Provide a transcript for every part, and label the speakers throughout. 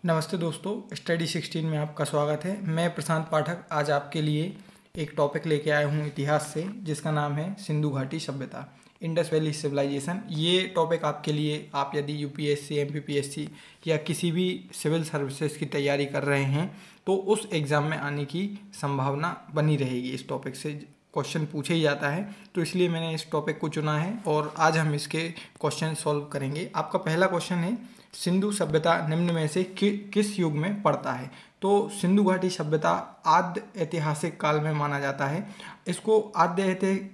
Speaker 1: नमस्ते दोस्तों, स्टडी 16 में आपका स्वागत है। मैं प्रशांत पाठक आज आपके लिए एक टॉपिक लेके आया हूँ इतिहास से, जिसका नाम है सिंधु घाटी सभ्यता, इंडस वैली सिविलाइजेशन। ये टॉपिक आपके लिए, आप यदि यूपीएससी, एमपीपीएससी या किसी भी सिविल सर्विसेज की तैयारी कर रहे हैं तो उस एग्ज़ाम में आने की संभावना बनी रहेगी। इस टॉपिक से क्वेश्चन पूछे ही जाता है, तो इसलिए मैंने इस टॉपिक को चुना है और आज हम इसके क्वेश्चन सॉल्व करेंगे। आपका पहला क्वेश्चन है, सिंधु सभ्यता निम्न में से किस युग में पड़ता है? तो सिंधु घाटी सभ्यता आद्य ऐतिहासिक काल में माना जाता है। इसको आद्य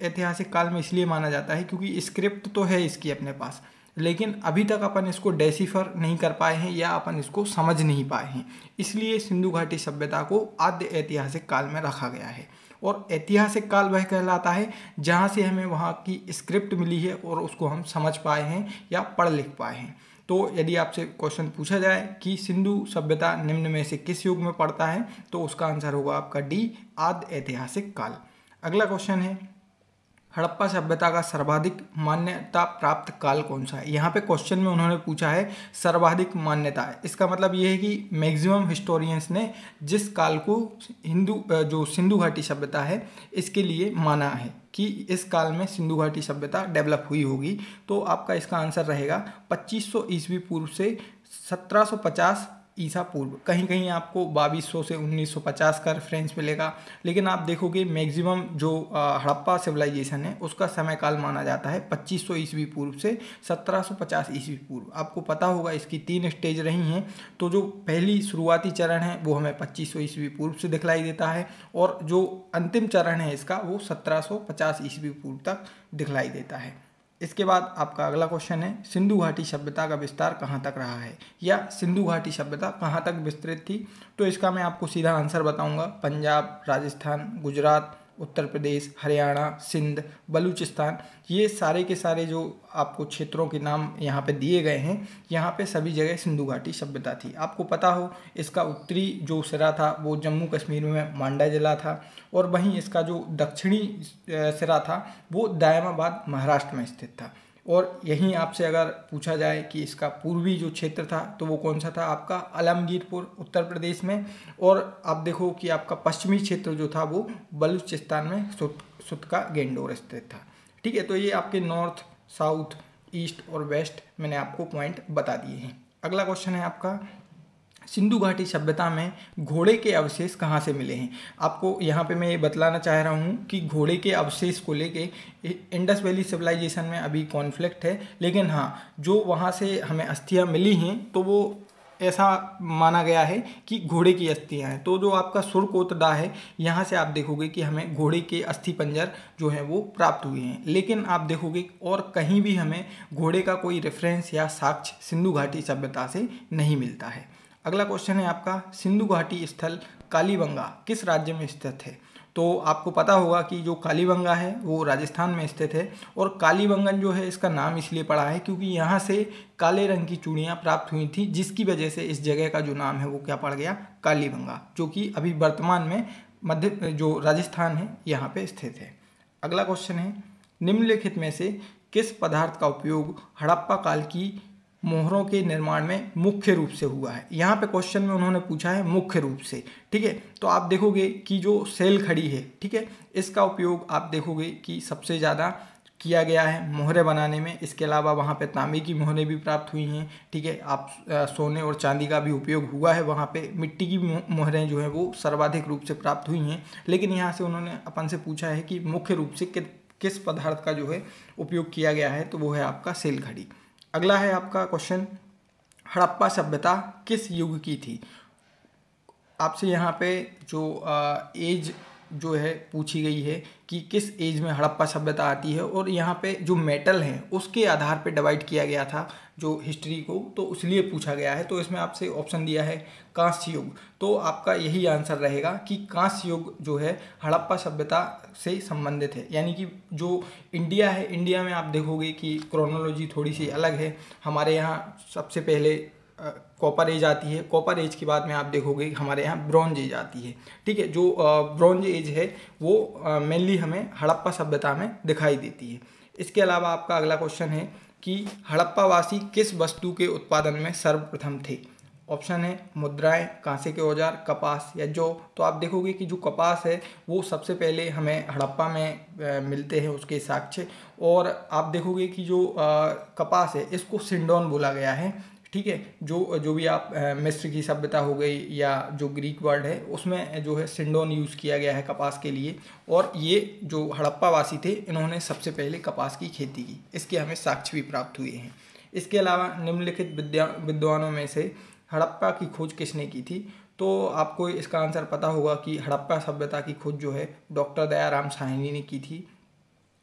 Speaker 1: ऐतिहासिक काल में इसलिए माना जाता है क्योंकि स्क्रिप्ट तो है इसकी अपने पास, लेकिन अभी तक अपन इसको डेसिफर नहीं कर पाए हैं या अपन इसको समझ नहीं पाए हैं, इसलिए सिंधु घाटी सभ्यता को आद्य ऐतिहासिक काल में रखा गया है। और ऐतिहासिक काल वह कहलाता है जहाँ से हमें वहाँ की स्क्रिप्ट मिली है और उसको हम समझ पाए हैं या पढ़ लिख पाए हैं। तो यदि आपसे क्वेश्चन पूछा जाए कि सिंधु सभ्यता निम्न में से किस युग में पड़ता है, तो उसका आंसर होगा आपका डी, आद्य ऐतिहासिक काल। अगला क्वेश्चन है, हड़प्पा सभ्यता का सर्वाधिक मान्यता प्राप्त काल कौन सा है? यहाँ पे क्वेश्चन में उन्होंने पूछा है सर्वाधिक मान्यता है। इसका मतलब ये है कि मैक्सिमम हिस्टोरियंस ने जिस काल को जो सिंधु घाटी सभ्यता है इसके लिए माना है कि इस काल में सिंधु घाटी सभ्यता डेवलप हुई होगी, तो आपका इसका आंसर रहेगा 2500 ईस्वी पूर्व से 1750 ईसा पूर्व। कहीं कहीं आपको 2200 से 1950 का रेफरेंस मिलेगा, लेकिन आप देखोगे मैक्सिमम जो हड़प्पा सिविलाइजेशन है उसका समय काल माना जाता है 2500 ईस्वी पूर्व से 1750 ईस्वी पूर्व। आपको पता होगा इसकी 3 स्टेज रही हैं, तो जो पहली शुरुआती चरण है वो हमें 2500 ईस्वी पूर्व से दिखलाई देता है और जो अंतिम चरण है इसका वो 1750 ईस्वी पूर्व तक दिखलाई देता है। इसके बाद आपका अगला क्वेश्चन है, सिंधु घाटी सभ्यता का विस्तार कहाँ तक रहा है या सिंधु घाटी सभ्यता कहाँ तक विस्तृत थी? तो इसका मैं आपको सीधा आंसर बताऊंगा। पंजाब, राजस्थान, गुजरात, उत्तर प्रदेश, हरियाणा, सिंध, बलूचिस्तान, ये सारे के सारे जो आपको क्षेत्रों के नाम यहाँ पे दिए गए हैं, यहाँ पे सभी जगह सिंधु घाटी सभ्यता थी। आपको पता हो इसका उत्तरी जो सिरा था वो जम्मू कश्मीर में मांडा जिला था और वहीं इसका जो दक्षिणी सिरा था वो दायमाबाद महाराष्ट्र में स्थित था। और यहीं आपसे अगर पूछा जाए कि इसका पूर्वी जो क्षेत्र था तो वो कौन सा था, आपका आलमगीरपुर उत्तर प्रदेश में। और आप देखो कि आपका पश्चिमी क्षेत्र जो था वो बलूचिस्तान में सुतका गेंडोर स्थित था। ठीक है, तो ये आपके नॉर्थ, साउथ, ईस्ट और वेस्ट मैंने आपको पॉइंट बता दिए हैं। अगला क्वेश्चन है आपका, सिंधु घाटी सभ्यता में घोड़े के अवशेष कहाँ से मिले हैं? आपको यहाँ पे मैं ये बतलाना चाह रहा हूँ कि घोड़े के अवशेष को लेके इंडस वैली सिविलाइजेशन में अभी कॉन्फ्लिक्ट है, लेकिन हाँ जो वहाँ से हमें अस्थियाँ मिली हैं तो वो ऐसा माना गया है कि घोड़े की अस्थियाँ हैं। तो जो आपका सुरकोटडा है यहाँ से आप देखोगे कि हमें घोड़े के अस्थि पंजर जो हैं वो प्राप्त हुए हैं, लेकिन आप देखोगे और कहीं भी हमें घोड़े का कोई रेफरेंस या साक्ष्य सिंधु घाटी सभ्यता से नहीं मिलता है। अगला क्वेश्चन है आपका, सिंधु घाटी स्थल कालीबंगा किस राज्य में स्थित है? तो आपको पता होगा कि जो कालीबंगा है वो राजस्थान में स्थित है और कालीबंगन जो है इसका नाम इसलिए पड़ा है क्योंकि यहाँ से काले रंग की चूड़ियाँ प्राप्त हुई थी, जिसकी वजह से इस जगह का जो नाम है वो क्या पड़ गया, कालीबंगा, जो कि अभी वर्तमान में मध्य जो राजस्थान है यहाँ पे स्थित है। अगला क्वेश्चन है, निम्नलिखित में से किस पदार्थ का उपयोग हड़प्पा काल की मोहरों के निर्माण में मुख्य रूप से हुआ है? यहाँ पे क्वेश्चन में उन्होंने पूछा है मुख्य रूप से। ठीक है, तो आप देखोगे कि जो सेल खड़ी है, ठीक है, इसका उपयोग आप देखोगे कि सबसे ज़्यादा किया गया है मोहरें बनाने में। इसके अलावा वहाँ पे तांबे की मोहरें भी प्राप्त हुई हैं। ठीक है, आप सोने और चांदी का भी उपयोग हुआ है वहाँ पे। मिट्टी की मोहरें जो हैं वो सर्वाधिक रूप से प्राप्त हुई हैं, लेकिन यहाँ से उन्होंने अपन से पूछा है कि मुख्य रूप से किस पदार्थ का जो है उपयोग किया गया है, तो वो है आपका सेल खड़ी। अगला है आपका क्वेश्चन, हड़प्पा सभ्यता किस युग की थी? आपसे यहाँ पे जो एज जो है पूछी गई है कि किस एज में हड़प्पा सभ्यता आती है, और यहाँ पे जो मेटल हैं उसके आधार पे डिवाइड किया गया था जो हिस्ट्री को, तो इसलिए पूछा गया है। तो इसमें आपसे ऑप्शन दिया है कांस्य युग, तो आपका यही आंसर रहेगा कि कांस्य युग जो है हड़प्पा सभ्यता से संबंधित है। यानी कि जो इंडिया है, इंडिया में आप देखोगे कि क्रोनोलॉजी थोड़ी सी अलग है। हमारे यहाँ सबसे पहले कॉपर एज आती है, कॉपर एज के बाद में आप देखोगे हमारे यहाँ ब्रॉन्ज एज आती है। ठीक है, जो ब्रॉन्ज एज है वो मेनली हमें हड़प्पा सभ्यता में दिखाई देती है। इसके अलावा आपका अगला क्वेश्चन है कि हड़प्पावासी किस वस्तु के उत्पादन में सर्वप्रथम थे? ऑप्शन है मुद्राएं, कांसे के औजार, कपास या जौ। तो आप देखोगे कि जो कपास है वो सबसे पहले हमें हड़प्पा में मिलते हैं उसके साक्ष्य। और आप देखोगे कि जो कपास है इसको सिंडोन बोला गया है, ठीक है। जो भी आप मिस्र की सभ्यता हो गई या जो ग्रीक वर्ड है उसमें जो है सिंडोन यूज़ किया गया है कपास के लिए। और ये जो हड़प्पा वासी थे इन्होंने सबसे पहले कपास की खेती की, इसके हमें साक्ष्य भी प्राप्त हुए हैं। इसके अलावा निम्नलिखित विद्वानों में से हड़प्पा की खोज किसने की थी? तो आपको इसका आंसर पता होगा कि हड़प्पा सभ्यता की खोज जो है डॉक्टर दयाराम साहनी ने की थी।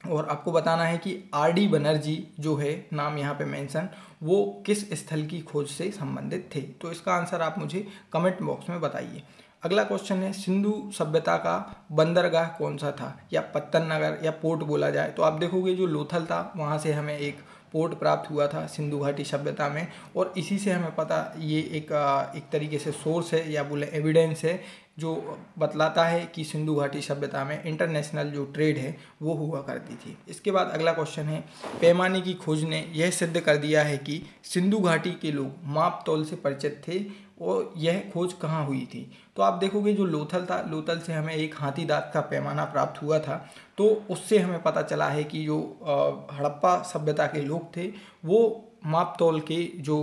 Speaker 1: और आपको बताना है कि आर.डी. बनर्जी जो है नाम यहाँ पे मेंशन, वो किस स्थल की खोज से संबंधित थे? तो इसका आंसर आप मुझे कमेंट बॉक्स में बताइए। अगला क्वेश्चन है सिंधु सभ्यता का बंदरगाह कौन सा था, या पत्तन नगर या पोर्ट बोला जाए। तो आप देखोगे जो लोथल था वहाँ से हमें एक पोर्ट प्राप्त हुआ था सिंधु घाटी सभ्यता में। और इसी से हमें पता, ये एक तरीके से सोर्स है या बोले एविडेंस है जो बतलाता है कि सिंधु घाटी सभ्यता में इंटरनेशनल जो ट्रेड है वो हुआ करती थी। इसके बाद अगला क्वेश्चन है पैमाने की खोज ने यह सिद्ध कर दिया है कि सिंधु घाटी के लोग माप तौल से परिचित थे, और यह खोज कहाँ हुई थी? तो आप देखोगे जो लोथल था, लोथल से हमें एक हाथी दांत का पैमाना प्राप्त हुआ था। तो उससे हमें पता चला है कि जो हड़प्पा सभ्यता के लोग थे वो माप तौल के जो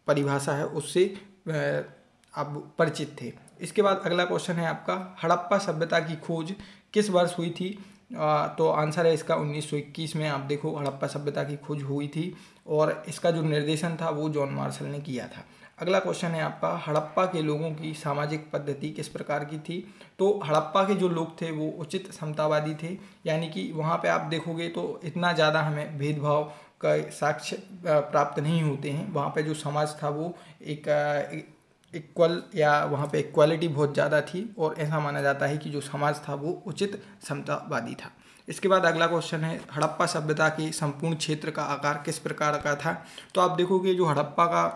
Speaker 1: परिभाषा है उससे अब परिचित थे। इसके बाद अगला क्वेश्चन है आपका हड़प्पा सभ्यता की खोज किस वर्ष हुई थी? तो आंसर है इसका 1921 में। आप देखो हड़प्पा सभ्यता की खोज हुई थी और इसका जो निर्देशन था वो जॉन मार्शल ने किया था। अगला क्वेश्चन है आपका हड़प्पा के लोगों की सामाजिक पद्धति किस प्रकार की थी? तो हड़प्पा के जो लोग थे वो उचित समतावादी थे, यानी कि वहाँ पे आप देखोगे तो इतना ज़्यादा हमें भेदभाव का साक्ष्य प्राप्त नहीं होते हैं। वहाँ पे जो समाज था वो एक इक्वल, या वहाँ पे इक्वालिटी बहुत ज़्यादा थी, और ऐसा माना जाता है कि जो समाज था वो उचित समतावादी था। इसके बाद अगला क्वेश्चन है हड़प्पा सभ्यता के संपूर्ण क्षेत्र का आकार किस प्रकार का था? तो आप देखोगे जो हड़प्पा का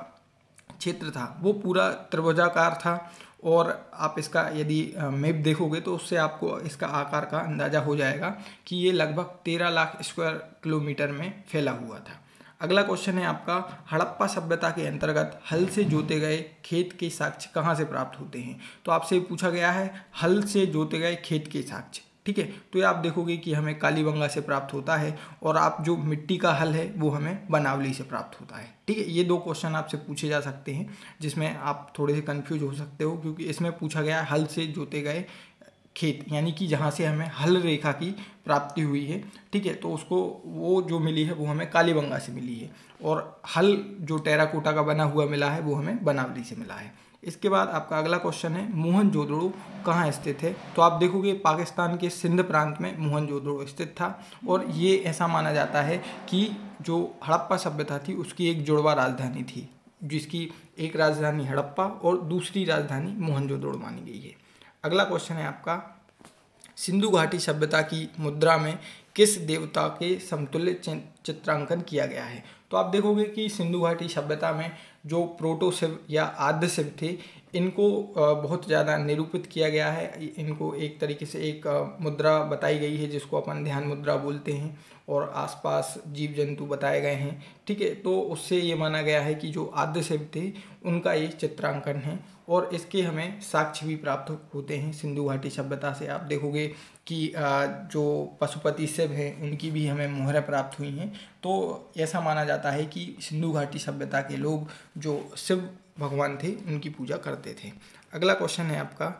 Speaker 1: क्षेत्र था वो पूरा त्रिभुजाकार था, और आप इसका यदि मैप देखोगे तो उससे आपको इसका आकार का अंदाज़ा हो जाएगा कि ये लगभग 13 लाख स्क्वायर किलोमीटर में फैला हुआ था। अगला क्वेश्चन है आपका हड़प्पा सभ्यता के अंतर्गत हल से जोते गए खेत के साक्ष्य कहाँ से प्राप्त होते हैं? तो आपसे पूछा गया है हल से जोते गए खेत के साक्ष्य, ठीक है। तो ये आप देखोगे कि हमें कालीबंगा से प्राप्त होता है, और आप जो मिट्टी का हल है वो हमें बनावली से प्राप्त होता है, ठीक है। ये दो क्वेश्चन आपसे पूछे जा सकते हैं जिसमें आप थोड़े से कंफ्यूज हो सकते हो, क्योंकि इसमें पूछा गया है हल से जोते गए खेत, यानी कि जहाँ से हमें हल रेखा की प्राप्ति हुई है, ठीक है। तो उसको वो जो मिली है वो हमें कालीबंगा से मिली है, और हल जो टेराकोटा का बना हुआ मिला है वो हमें बनावली से मिला है। इसके बाद आपका अगला क्वेश्चन है मोहनजोदड़ो कहाँ स्थित है? तो आप देखोगे पाकिस्तान के सिंध प्रांत में मोहनजोदड़ो स्थित था, और ये ऐसा माना जाता है कि जो हड़प्पा सभ्यता थी उसकी एक जुड़वा राजधानी थी, जिसकी एक राजधानी हड़प्पा और दूसरी राजधानी मोहनजोदड़ो मानी गई है। अगला क्वेश्चन है आपका सिंधु घाटी सभ्यता की मुद्रा में किस देवता के समतुल्य चित्रांकन किया गया है? तो आप देखोगे कि सिंधु घाटी सभ्यता में जो प्रोटो शिव या आद्य शिव थे इनको बहुत ज़्यादा निरूपित किया गया है। इनको एक तरीके से एक मुद्रा बताई गई है जिसको अपन ध्यान मुद्रा बोलते हैं, और आसपास जीव जंतु बताए गए हैं, ठीक है। तो उससे ये माना गया है कि जो आद्य शिव थे उनका ये चित्रांकन है, और इसके हमें साक्ष्य भी प्राप्त होते हैं सिंधु घाटी सभ्यता से। आप देखोगे कि जो पशुपति शिव हैं उनकी भी हमें मोहरें प्राप्त हुई हैं। तो ऐसा माना जाता है कि सिंधु घाटी सभ्यता के लोग जो शिव भगवान थे उनकी पूजा करते थे। अगला क्वेश्चन है आपका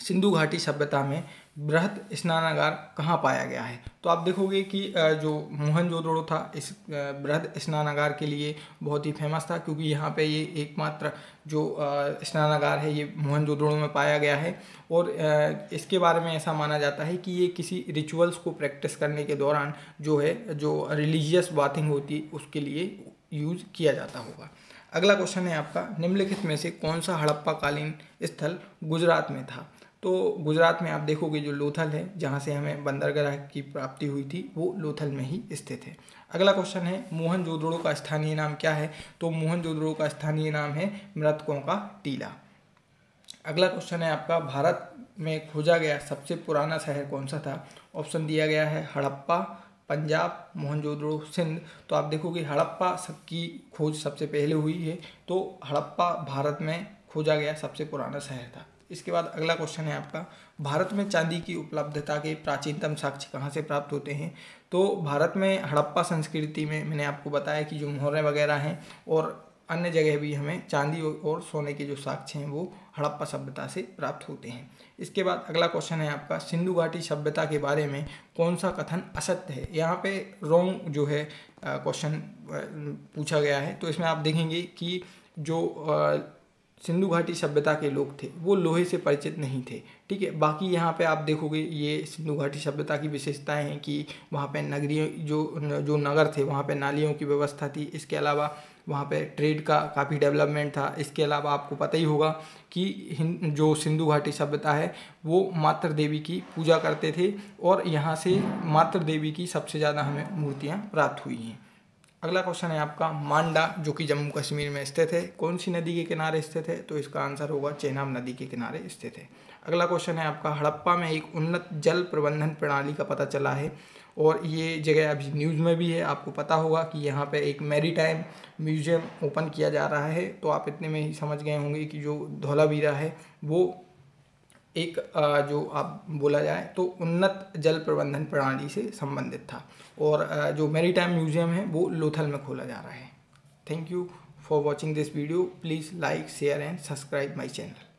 Speaker 1: सिंधु घाटी सभ्यता में बृहद स्नानागार कहाँ पाया गया है? तो आप देखोगे कि जो मोहनजोदड़ो था इस बृहद स्नानागार के लिए बहुत ही फेमस था, क्योंकि यहाँ पे ये एकमात्र जो स्नानागार है ये मोहनजोदड़ो में पाया गया है। और इसके बारे में ऐसा माना जाता है कि ये किसी रिचुअल्स को प्रैक्टिस करने के दौरान जो है जो रिलीजियस बाथिंग होती है उसके लिए यूज़ किया जाता होगा। अगला क्वेश्चन है आपका निम्नलिखित में से कौन सा हड़प्पा कालीन स्थल गुजरात में था? तो गुजरात में आप देखोगे जो लोथल है जहाँ से हमें बंदरगाह की प्राप्ति हुई थी वो लोथल में ही स्थित है। अगला क्वेश्चन है मोहनजोदड़ो का स्थानीय नाम क्या है? तो मोहनजोदड़ो का स्थानीय नाम है मृतकों का टीला। अगला क्वेश्चन है आपका भारत में खोजा गया सबसे पुराना शहर कौन सा था? ऑप्शन दिया गया है हड़प्पा, पंजाब, मोहनजोदड़ो, सिंध। तो आप देखोगे हड़प्पा की खोज सबसे पहले हुई है, तो हड़प्पा भारत में खोजा गया सबसे पुराना शहर था। इसके बाद अगला क्वेश्चन है आपका, भारत में चांदी की उपलब्धता के प्राचीनतम साक्ष्य कहाँ से प्राप्त होते हैं। तो भारत में हड़प्पा संस्कृति में मैंने आपको बताया कि जो मोहरें वगैरह हैं और अन्य जगह भी हमें चांदी और सोने के जो साक्ष्य हैं वो हड़प्पा सभ्यता से प्राप्त होते हैं। इसके बाद अगला क्वेश्चन है आपका, सिंधु घाटी सभ्यता के बारे में कौन सा कथन असत्य है। यहाँ पे रॉन्ग जो है क्वेश्चन पूछा गया है। तो इसमें आप देखेंगे कि जो सिंधु घाटी सभ्यता के लोग थे वो लोहे से परिचित नहीं थे, ठीक है। बाकी यहाँ पे आप देखोगे ये सिंधु घाटी सभ्यता की विशेषताएं हैं कि वहाँ पे नगरीय जो नगर थे वहाँ पे नालियों की व्यवस्था थी। इसके अलावा वहाँ पे ट्रेड का काफ़ी डेवलपमेंट था। इसके अलावा आपको पता ही होगा कि जो सिंधु घाटी सभ्यता है वो मातृ देवी की पूजा करते थे और यहाँ से मातृ देवी की सबसे ज़्यादा हमें मूर्तियाँ प्राप्त हुई हैं। अगला क्वेश्चन है आपका, मांडा जो कि जम्मू कश्मीर में स्थित है कौन सी नदी के किनारे स्थित है। तो इसका आंसर होगा चेनाब नदी के किनारे स्थित है। अगला क्वेश्चन है आपका, हड़प्पा में एक उन्नत जल प्रबंधन प्रणाली का पता चला है और ये जगह अभी न्यूज़ में भी है। आपको पता होगा कि यहाँ पे एक मैरीटाइम म्यूजियम ओपन किया जा रहा है। तो आप इतने में ही समझ गए होंगे कि जो धौलावीरा है वो एक जो आप बोला जाए तो उन्नत जल प्रबंधन प्रणाली से संबंधित था और जो मैरीटाइम म्यूजियम है वो लोथल में खोला जा रहा है। Thank you for watching this video. Please like, share and subscribe my channel.